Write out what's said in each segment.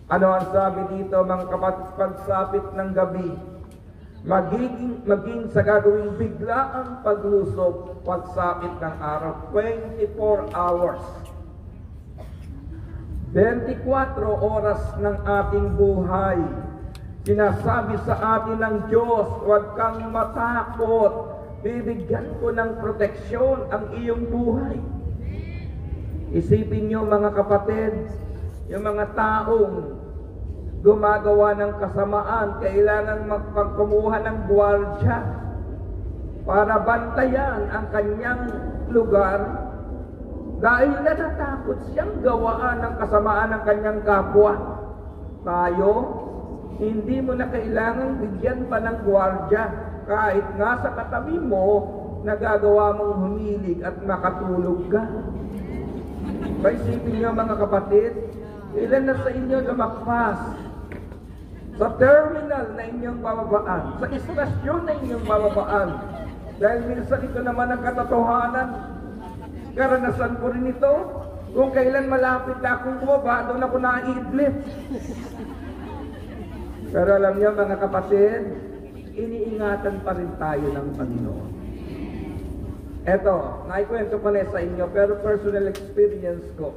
Ano ang sabi dito mga kapatid? Pagsapit ng gabi, maging sa gagawing biglaang paglusob, pagsapit ng araw, 24 hours. 24 oras ng ating buhay. Sinasabi sa atin ng Diyos, huwag kang matakot. Bibigyan ko ng proteksyon ang iyong buhay. Isipin niyo mga kapatid, yung mga taong gumagawa ng kasamaan, kailangan magpagkumuha ng gwardiya para bantayan ang kanyang lugar dahil natatakot siyang gawaan ng kasamaan ng kanyang kapwa. Tayo, hindi mo na kailangan bigyan pa ng gwardiya kahit nga sa katabi mo nagagawa mong humilig at makatulog ka. Paisipin niyo mga kapatid, ilan na sa inyo lumakpas sa terminal na inyong bababaan, sa istasyon na inyong bababaan. Dahil minsan ito naman ang katotohanan. Karanasan ko rin ito. Kung kailan malapit na akong bumaba, doon ako naiidlip. Pero alam niyo mga kapatid, iniingatan pa rin tayo ng Panginoon. Eto, naikwento ko na sa inyo, pero personal experience ko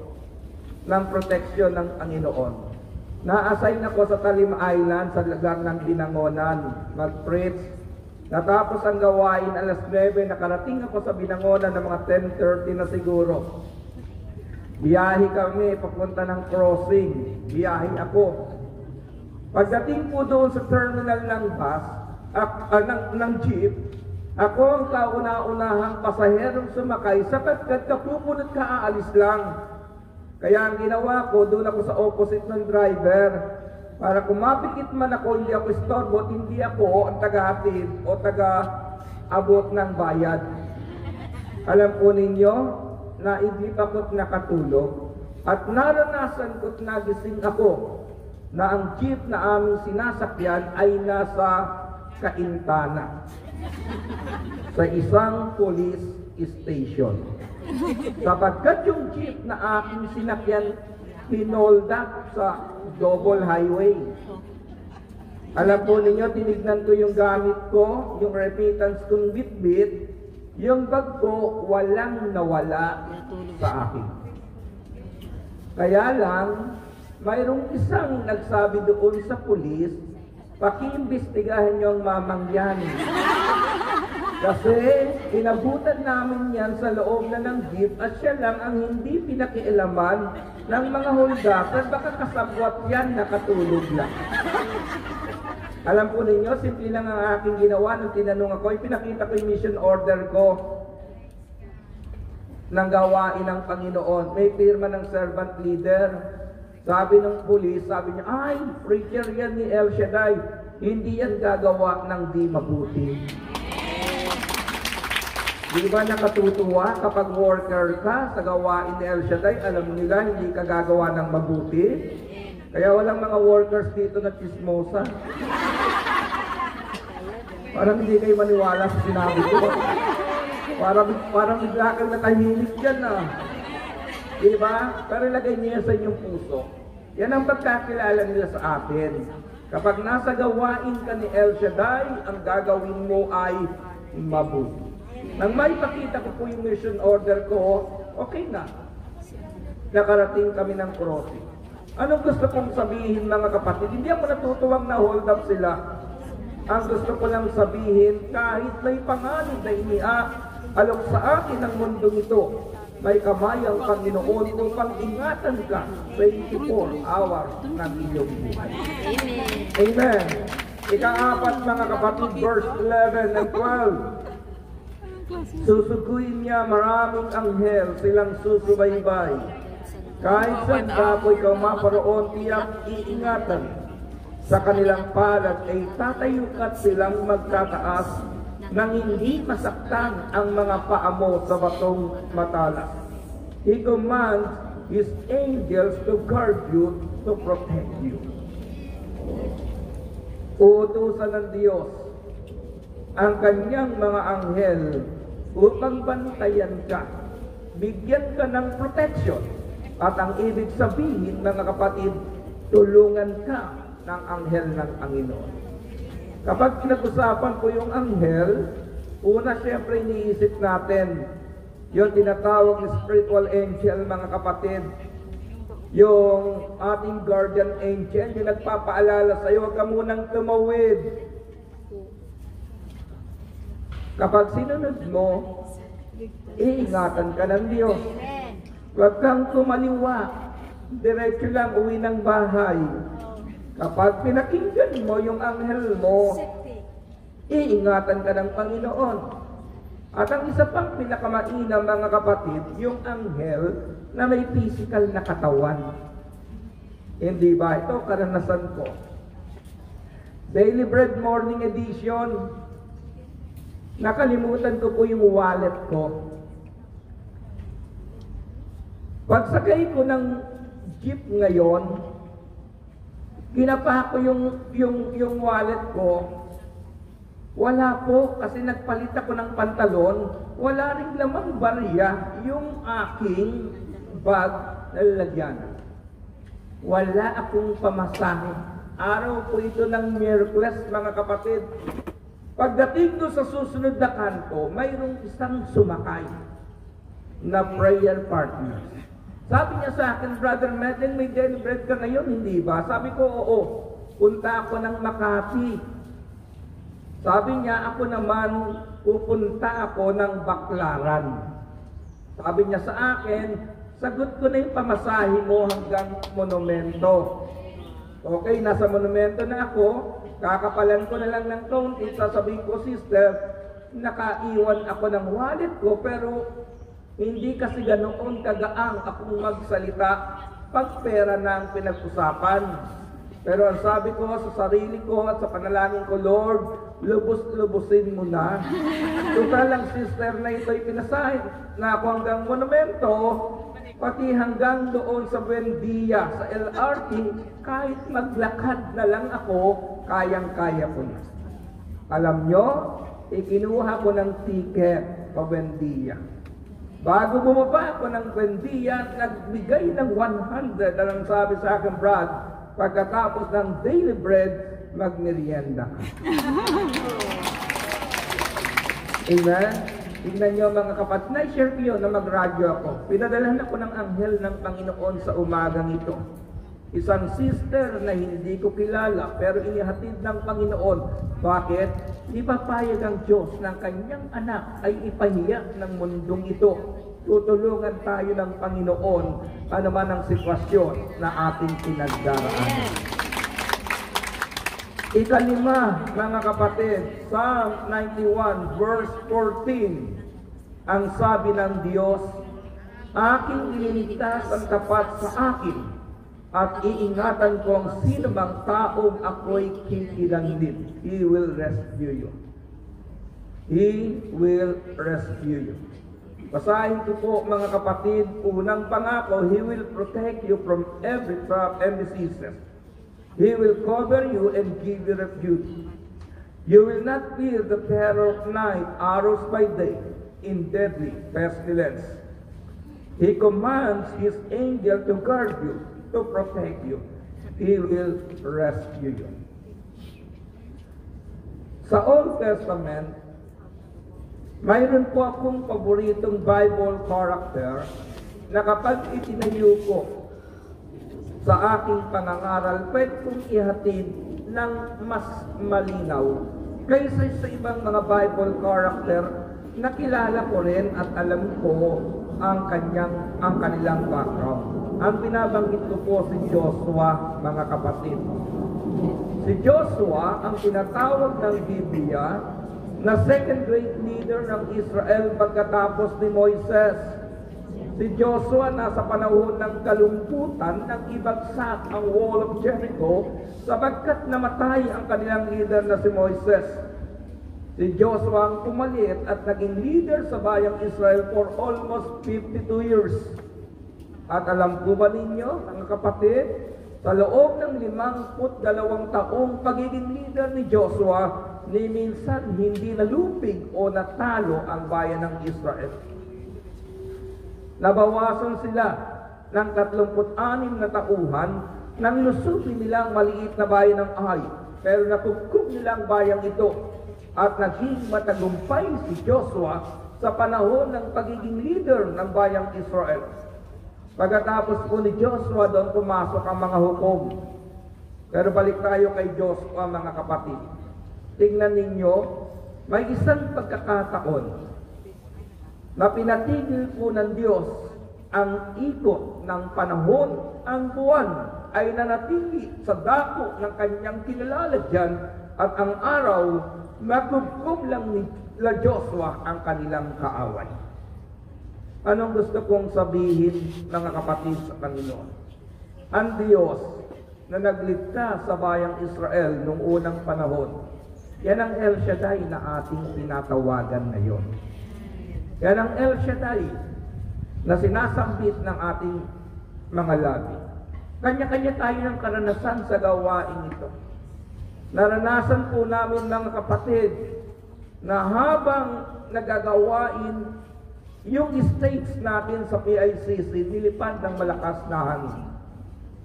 ng proteksyon ng Panginoon. Na-assign ako sa Talim Island, sa lugar ng Binangonan, mag-preach. Natapos ang gawain, alas 9, nakarating ako sa Binangonan ng mga 10:30 na siguro. Biyahe kami, papunta ng crossing. Biyahe ako. Pagdating po doon sa terminal ng bus, ng jeep, ako ang kauna-unahang pasaherong sumakay sapagkat kapupunot ka aalis lang. Kaya ang ginawa ko, doon ako sa opposite ng driver. Para kung mapikit man ako, hindi ako istorbo, hindi ako ang taga-hatid o taga-abot ng bayad. Alam po ninyo, na hindi ako't nakatulog at naranasan ko't nagising ako na ang jeep na aming sinasakyan ay nasa Caintana sa isang police station. Sapagkat yung jeep na aking sinakyan hinold up sa double highway. Alam po ninyo, tinignan ko yung gamit ko, yung remittance kong bitbit, yung bag ko walang nawala sa akin. Kaya lang, mayroong isang nagsabi doon sa pulis, pakiimbestigahan niyo ang mamang yan. Kasi inabutan namin yan sa loob na ng jeep at siya lang ang hindi pinakialaman ng mga holdapan, baka kasabwat yan, nakatulog lang. Alam po ninyo, simple lang ang aking ginawa nung tinanong ako, ipinakita ko yung mission order ko ng gawain ng Panginoon. May pirma ng servant leader. Sabi ng pulis, sabi niya, ay, preacher yan ni El Shaddai. Hindi yan gagawa ng di mabuti. Di ba nakatutuwa kapag worker ka sa gawain ni El Shaddai, alam nila hindi ka gagawa ng mabuti? Kaya walang mga workers dito na chismosa. Parang hindi kayo maniwala sa sinabi ko. Parang bigla kang natahimik dyan Di ba? Pero ilagay niya sa inyong puso. Yan ang pagkakilala nila sa atin. Kapag nasa gawain ka ni El Shaddai, ang gagawin mo ay mabuti. Nang maipakita ko po yung mission order ko, okay na. Nakarating kami ng crossing. Anong gusto kong sabihin mga kapatid? Hindi ako natutuwang na hold up sila. Ang gusto ko lang sabihin, kahit may panganib na iniaalok sa akin ng mundong ito, may kamay ang Panginoon upang ingatan ka 24 hours ng iyong buhay. Amen. Ika-4 mga kapatid, verse 11 and 12. Susuguin niya maraming anghel, silang susubaybay. Kahit saan baboy ka maparoon, tiyak iingatan. Sa kanilang palad ay tatayukat silang magtataas nang hindi masaktan ang mga paa mo sa batong matalas. He commands His angels to guard you, to protect you. Uutusan ng Diyos ang kanyang mga anghel upang bantayan ka, bigyan ka ng protection. At ang ibig sabihin mga kapatid, tulungan ka ng anghel ng Panginoon. Kapag pinag-usapan ko yung anghel, una siyempre iniisip natin, yung tinatawag na spiritual angel, mga kapatid. Yung ating guardian angel, yung nagpapaalala sa iyo, huwag ka munang tumawid. Kapag sinunod mo, iingatan ka ng Diyos. Huwag kang tumaliwa. Diretso lang uwi ng bahay. Kapag pinakinggan mo yung anghel mo, iingatan ka ng Panginoon. At ang isa pang pinakamainam, mga kapatid, yung anghel na may physical na katawan. Hindi ba? Ito, karanasan ko. Daily Bread Morning Edition. Nakalimutan ko po yung wallet ko. Pagsakay ko ng jeep ngayon, kinapa ko yung wallet ko. Wala po, kasi nagpalit ako ng pantalon. Wala ring lamang barya yung aking bag na lalagyan. Wala akong pamasahe. Araw po ito ng Miyerkules, mga kapatid. Pagdating ko sa susunod na kanto, mayroong isang sumakay na prayer partner. Sabi niya sa akin, Brother Medlin, may daily bread ka ngayon, hindi ba? Sabi ko, oo. Punta ako ng Makati. Sabi niya, ako naman, pupunta ako ng Baclaran. Sabi niya sa akin, sagot ko na yung pamasahe mo hanggang monumento. Okay, nasa monumento na ako, kakapalan ko na lang ng kaunti, sasabihin ko, sister, nakaiwan ako ng wallet ko, pero hindi kasi ganoon kagaang akong magsalita pag pera na ang pinag-usapan. Pero ang sabi ko sa sarili ko at sa panalangin ko, Lord, lubos-lubusin mo na. Total lang, sister, na ito'y pinasahin na ako hanggang monumento, pati hanggang doon sa Buendia, sa LRT, kahit maglakad na lang ako, kayang-kaya ko na. Alam nyo, ikinuha ko ng ticket pa Buendia. Bago bumaba ako ng Buendia, nagbigay ng 100, ang sabi sa akin, Brad, pagkatapos ng daily bread, magmerienda. Amen? Tingnan niyo, mga kapatid, na-share ko yun na mag-radyo ako. Pinadalahan ako ng anghel ng Panginoon sa umagang ito. Isang sister na hindi ko kilala, pero inihatid ng Panginoon. Bakit? Di papayag ang Diyos ng kanyang anak ay ipahiya ng mundong ito. Tutulungan tayo ng Panginoon ano man ang sitwasyon na ating pinagdaraanan. Ikalima, mga kapatid, Psalm 91 verse 14, ang sabi ng Diyos, aking ililigtas ang tapat sa akin, at iingatan ko ang sino mang taong ako'y kikilanglin. He will rescue you. He will rescue you. Basahin ko po, mga kapatid, unang pangako, He will protect you from every trap and diseases. He will cover you and give you refuge. You will not fear the terror of night, arrows by day, in deadly pestilence. He commands His angel to guard you, to protect you. He will rescue you. Sa Old Testament, mayroon po akong paboritong Bible character na kapag itinayo ko sa aking pangangaral, pwede kong ihatid ng mas malinaw kaysa sa ibang mga Bible character na kilala ko rin at alam ko ang kanilang background. Ang binabanggit ko po si Joshua, mga kapatid. Si Joshua ang tinatawag ng Biblia na second great leader ng Israel pagkatapos ni Moises. Si Joshua nasa panahon ng kalungkutan nang ibagsak ang wall of Jericho sapagkat namatay ang kanilang leader na si Moises. Si Joshua ang pumalit at naging leader sa bayang Israel for almost 52 years. At alam po ba ninyo, mga kapatid, sa loob ng 52 taong pagiging leader ni Joshua, ni minsan hindi nalupig o natalo ang bayan ng Israel. Nabawasan sila ng 36 na tauhan nang lusubin nilang maliit na bayan ng Ai, pero napugkog nilang bayang ito at naging matagumpay si Joshua sa panahon ng pagiging leader ng bayang Israel. Pagkatapos po ni Joshua, doon pumasok ang mga hukom. Pero balik tayo kay Joshua, mga kapatid. Tingnan ninyo, may isang pagkakataon na pinatigil po ng Diyos ang ikot ng panahon. Ang buwan ay nanatili sa dako ng kanyang kinalalagyan at ang araw, magkubkob lang ni Joshua ang kanilang kaaway. Anong gusto kong sabihin, mga kapatid, sa Panginoon? Ang Diyos na nagligtas sa bayang Israel noong unang panahon, yan ang El Shaddai na ating tinatawagan ngayon. Yan ang El Shaddai na sinasambit ng ating mga labi. Kanya-kanya tayo ng karanasan sa gawain ito. Naranasan po namin, mga kapatid, na habang nagagawain yung states natin sa PICC, nilipad ng malakas na hangin.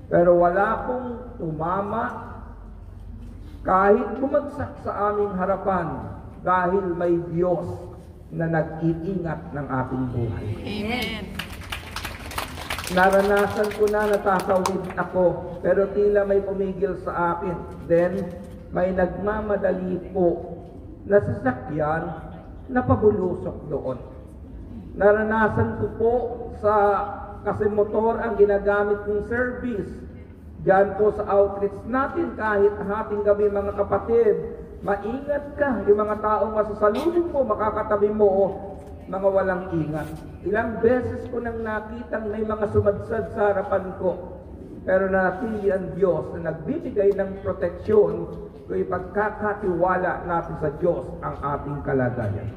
Pero wala pong tumama kahit bumagsak sa aming harapan dahil may Diyos na nag-iingat ng ating buhay. Amen. Naranasan ko na natatawid ako, pero tila may pumigil sa akin. Then, may nagmamadali po na sasakyan na pabulusok doon. Naranasan ko po sa kasi motor ang ginagamit kong service. Diyan po sa outreach natin, kahit hating gabi, mga kapatid, maingat ka. Yung mga taong masasalubong mo, makakatabi mo, mga walang ingat. Ilang beses ko nang nakitang may mga sumadsad sa harapan ko. Pero nanatili ang Diyos na nagbibigay ng proteksyon kung ipagkakatiwala natin sa Diyos ang ating kalagayan.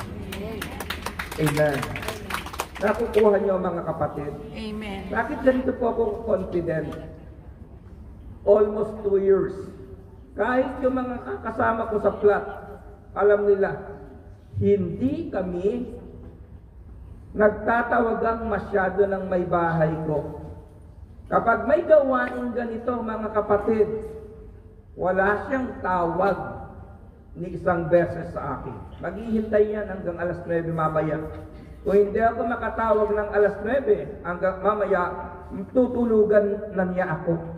Amen. Nakukuha niyo, mga kapatid? Amen. Bakit ganito po ako confident? Almost 2 years. Kahit yung mga kasama ko sa plot, alam nila, hindi kami nagtatawagang masyado ng may bahay ko. Kapag may gawain ganito, mga kapatid, wala siyang tawag ni isang beses sa akin. Maghihintay yan hanggang alas 9 mamaya. Kung hindi ako makatawag ng alas 9 hanggang mamaya, tutulugan na niya ako.